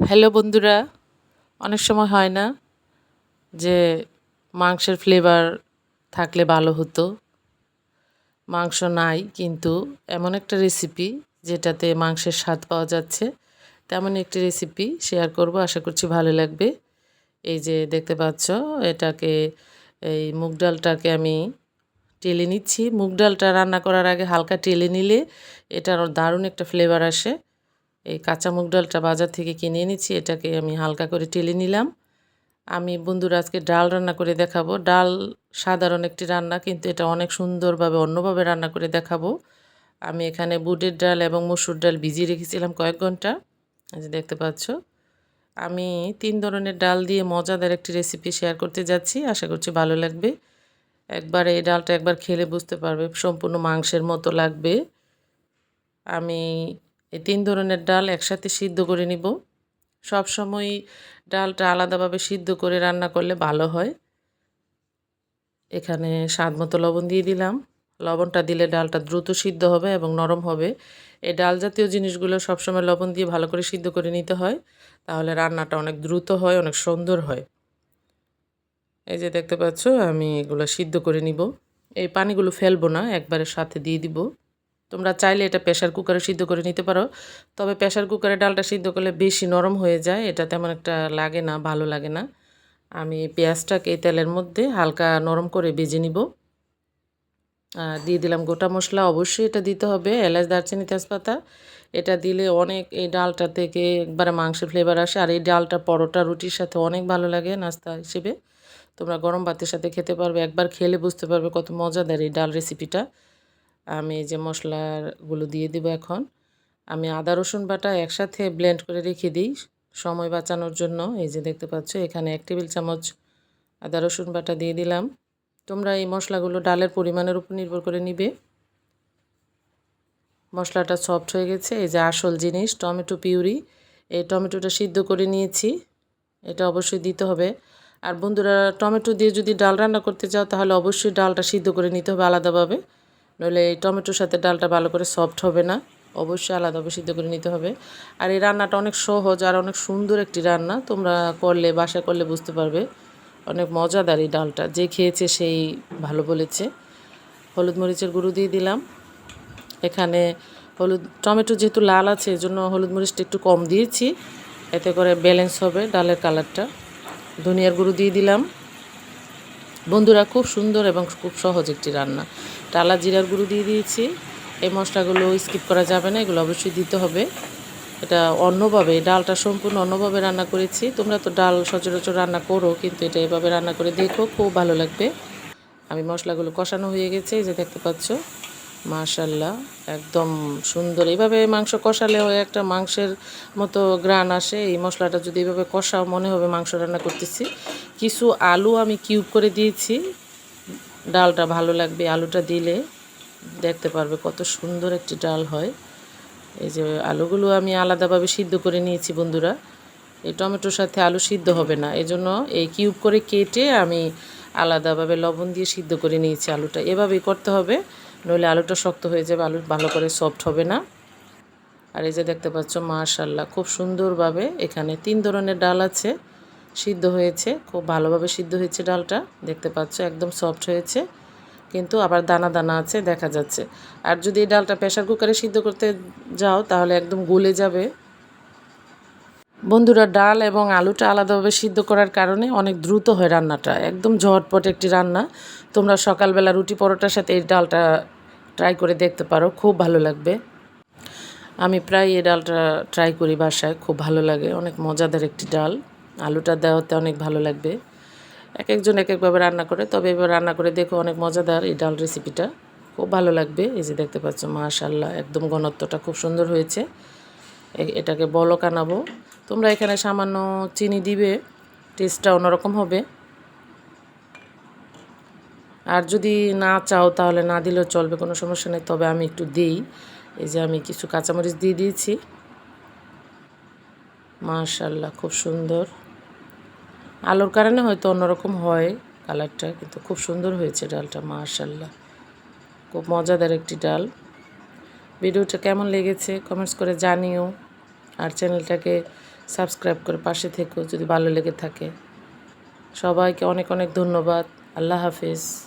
Hello বন্ধুরা, অনেক সময় হয় না যে মাংসের ফ্লেভার থাকলে ভালো হতো। মাংস নাই কিন্তু এমন একটা রেসিপি যেটাতে মাংসের স্বাদ পাওয়া যাচ্ছে, তেমন একটি রেসিপি শেয়ার করব। আশা করছি ভালো লাগবে। এই যে দেখতে পাচ্ছ, এটাকে এই মুগ ডালটাকে আমি টেলে নিচ্ছি। মুগ ডালটা রান্না করার আগে হালকা টেলে নিলে এটার দারুণ একটা ফ্লেভার আসে। এই কাঁচা মুগ ডালটা বাজার থেকে কিনে এনেছি, এটাকে আমি হালকা করে টেলে নিলাম। আমি বন্ধুরা আজকে ডাল রান্না করে দেখাবো। ডাল সাধারণ একটি রান্না, কিন্তু এটা অনেক সুন্দরভাবে অন্যভাবে রান্না করে দেখাবো। আমি এখানে বুটের ডাল এবং মসুর ডাল ভিজিয়ে রেখেছিলাম কয়েক ঘন্টা। এই যে দেখতে পাচ্ছ, আমি 3 ধরনের ডাল দিয়ে মজাদার একটি রেসিপি শেয়ার করতে যাচ্ছি। আশা করছি ভালো লাগবে। একবার এই ডালটা একবার খেলে বুঝতে পারবে, সম্পূর্ণ মাংসের মতো লাগবে। আমি এই 3 ধরনের ডাল একসাথে সিদ্ধ করে নিব। সবসময় ডালটা আলাদাভাবে সিদ্ধ করে রান্না করলে ভালো হয়। এখানে স্বাদ মতো লবণ দিয়ে দিলাম। লবণটা দিলে ডালটা দ্রুত সিদ্ধ হবে এবং নরম হবে। এই ডাল জাতীয় জিনিসগুলো সবসময় লবণ দিয়ে ভালো করে সিদ্ধ করে নিতে হয়, তাহলে রান্নাটা অনেক দ্রুত হয়, অনেক সুন্দর হয়। এই যে দেখতে পাচ্ছ, আমি এগুলো সিদ্ধ করে নিব। এই পানিগুলো ফেলবো না, একবারে সাথে দিয়ে দিব। তোমরা চাইলে এটা প্রেশার কুকারে সিদ্ধ করে নিতে পারো, তবে প্রেশার কুকারে ডালটা সিদ্ধ করলে বেশি নরম হয়ে যায়, এটা তেমন একটা লাগে না, ভালো লাগে না। আমি পেঁয়াজটাকে তেলের মধ্যে হালকা নরম করে ভেজে নিব। দিয়ে দিলাম গোটা মশলা, অবশ্যই এটা দিতে হবে, এলাচ, দারচিনি, তেজপাতা। এটা দিলে অনেক এই ডালটা থেকে একবারে মাংসের ফ্লেভার আসে। আর এই ডালটা পরোটা, রুটির সাথে অনেক ভালো লাগে নাস্তা হিসেবে। তোমরা গরম ভাতের সাথে খেতে পারবে, একবার খেলে বুঝতে পারবে কত মজাদার এই ডাল রেসিপিটা। আমি এই যে মশলাগুলো দিয়ে দেবো এখন। আমি আদা রসুন বাটা একসাথে ব্লেন্ড করে রেখে দিই সময় বাঁচানোর জন্য। এই যে দেখতে পাচ্ছ, এখানে 1 টেবিল চামচ আদা রসুন বাটা দিয়ে দিলাম। তোমরা এই মশলাগুলো ডালের পরিমাণের উপর নির্ভর করে নিবে। মশলাটা সফট হয়ে গেছে। এই যে আসল জিনিস, টমেটো পিউরি। এই টমেটোটা সিদ্ধ করে নিয়েছি, এটা অবশ্যই দিতে হবে। আর বন্ধুরা, টমেটো দিয়ে যদি ডাল রান্না করতে চাও তাহলে অবশ্যই ডালটা সিদ্ধ করে নিতে হবে আলাদাভাবে, নইলে এই টমেটোর সাথে ডালটা ভালো করে সফট হবে না। অবশ্যই আলাদাভাবে সিদ্ধ করে নিতে হবে। আর এই রান্নাটা অনেক সহজ আর অনেক সুন্দর একটি রান্না, তোমরা করলে, বাসায় করলে বুঝতে পারবে অনেক মজাদার এই ডালটা। যে খেয়েছে সেই ভালো বলেছে। হলুদ মরিচের গুঁড়ো দিয়ে দিলাম। এখানে টমেটো যেহেতু লাল আছে, এজন্য হলুদ মরিচটা একটু কম দিয়েছি, এতে করে ব্যালেন্স হবে ডালের কালারটা। ধনিয়ার গুঁড়ো দিয়ে দিলাম। বন্ধুরা, খুব সুন্দর এবং খুব সহজ একটি রান্না। টালা জিরার গুঁড়ো দিয়ে দিয়েছি। এই মশলাগুলো স্কিপ করা যাবে না, এগুলো অবশ্যই দিতে হবে। এটা অন্যভাবে, ডালটা সম্পূর্ণ অন্যভাবে রান্না করেছি। তোমরা তো ডাল সচরাচর রান্না করো, কিন্তু এটা এভাবে রান্না করে দেখো, খুব ভালো লাগবে। আমি মশলাগুলো কষানো হয়ে গেছে, এই যে দেখতে পাচ্ছ। মাশাল্লাহ, একদম সুন্দর। এইভাবে মাংস কষালেও একটা মাংসের মতো গ্রান আসে। এই মশলাটা যদি এইভাবে কষাও, মনে হবে মাংস রান্না করতেছি। কিছু আলু আমি কিউব করে দিয়েছি, ডালটা ভালো লাগবে আলুটা দিলে, দেখতে পারবে কত সুন্দর একটি ডাল হয়। এই যে আলুগুলো আমি আলাদাভাবে সিদ্ধ করে নিয়েছি বন্ধুরা। এই টমেটোর সাথে আলু সিদ্ধ হবে না, এজন্য এই কিউব করে কেটে আমি আলাদাভাবে লবণ দিয়ে সিদ্ধ করে নিয়েছি আলুটা। এভাবেই করতে হবে, নইলে আলুটা শক্ত হয়ে যাবে, আলু ভালো করে সফট হবে না। আর এই যে দেখতে পাচ্ছ, মাশাল্লাহ, খুব সুন্দরভাবে এখানে 3 ধরনের ডাল আছে, সিদ্ধ হয়েছে, খুব ভালোভাবে সিদ্ধ হয়েছে ডালটা। দেখতে পাচ্ছ একদম সফট হয়েছে, কিন্তু আবার দানা দানা আছে, দেখা যাচ্ছে। আর যদি এই ডালটা প্রেশার কুকারে সিদ্ধ করতে যাও তাহলে একদম গলে যাবে। বন্ধুরা, ডাল এবং আলুটা আলাদাভাবে সিদ্ধ করার কারণে অনেক দ্রুত হয় রান্নাটা, একদম ঝটপট একটি রান্না। তোমরা সকালবেলা রুটি পরোটার সাথে এই ডালটা ট্রাই করে দেখতে পারো, খুব ভালো লাগবে। আমি প্রায় এই ডালটা ট্রাই করি বাসায়, খুব ভালো লাগে, অনেক মজাদার একটি ডাল। আলুটা দেওয়াতে অনেক ভালো লাগবে। এক একজন এক একভাবে রান্না করে, তবে এবার রান্না করে দেখো, অনেক মজাদার এই ডাল রেসিপিটা, খুব ভালো লাগবে। এই যে দেখতে পাচ্ছ, মাশাল্লাহ, একদম ঘনত্বটা খুব সুন্দর হয়েছে। এটাকে বলক আনাবো। তোমরা এখানে সামান্য চিনি দিবে, টেস্টটা অন্যরকম হবে। আর যদি না চাও তাহলে না দিলেও চলবে, কোনো সমস্যা নেই, তবে আমি একটু দিই। এই যে আমি কিছু কাঁচামরিচ দিয়ে দিয়েছি। মাশাল্লাহ, খুব সুন্দর। আলুর কারণে হয়তো অন্যরকম হয় কালারটা, কিন্তু খুব সুন্দর হয়েছে ডালটা, মাশাল্লাহ, খুব মজাদার একটি ডাল। ভিডিওটা কেমন লেগেছে কমেন্টস করে জানিও। আর চ্যানেলটাকে সাবস্ক্রাইব করে পাশে থেকো যদি ভালো লেগে থাকে। সবাইকে অনেক অনেক ধন্যবাদ। আল্লাহ হাফিজ।